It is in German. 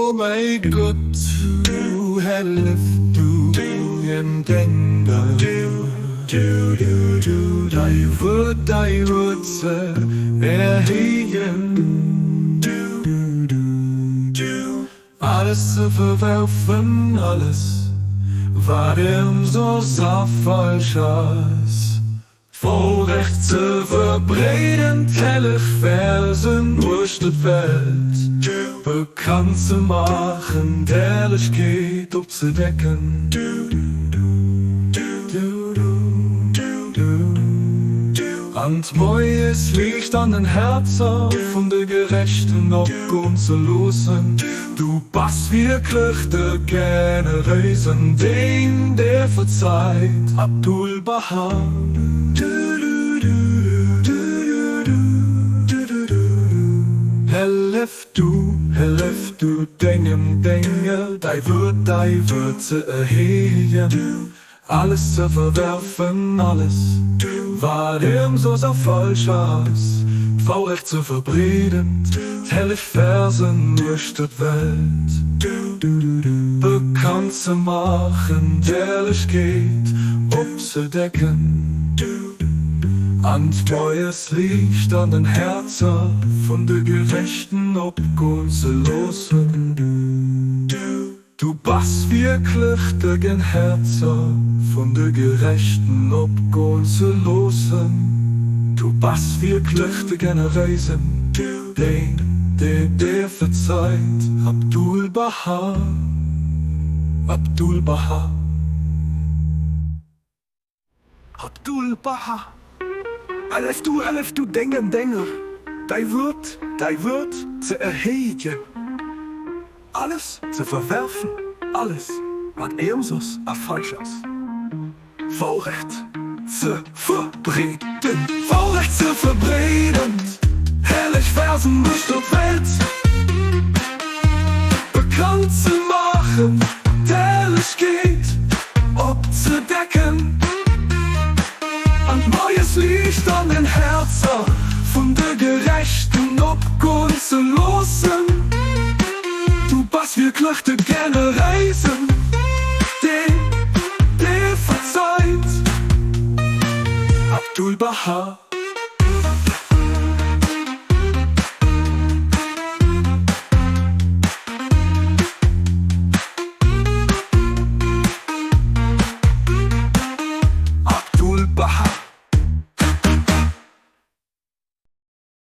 Oh mein Gott, du helft du in Denver. Dei Wurzel erheben. Alles zu verwerfen, alles, was ihm so falsch ist. Vorrecht zu verbreiten, tellig Versen durch die Welt. Bekannt zu machen, Ehrlichkeit aufzudecken. Und Neues liegt an den Herzen von der Gerechten abgehen zu losen. Du bist wirklich der Generation, den der verzeiht. Abdul Baha. Helf du Dingen, dei Würze erheben. Alles zu verwerfen, alles, was ihm so falsch ist. Vorrecht zu verbreiten, hellig Versen durch die Welt. Bekannt zu machen, Ehrlichkeit aufzudecken. Und neues Licht an den Herzen von der Gerechten abgehen zu losen. Du bist wirklich der Herzen von der Gerechten abgehen zu losen. Du bist wirklich der Generation, der verzeiht. Abdul Baha, Abdul Baha, Abdul Baha. Helf du Dingen, dei wird zu erheben. Alles zu verwerfen, alles, was ebensos falsch ist. Vorrecht zu verbreiten, Vorrecht zu verbreiten, herrlich Versen durch die Welt. Bekannt zu machen, Ehrlichkeit abzudecken. Und neues Licht an den Herzen von der Gerechten abgehen zu losen. Du bist wirklich der Generation, der verzeiht. Abdul Baha.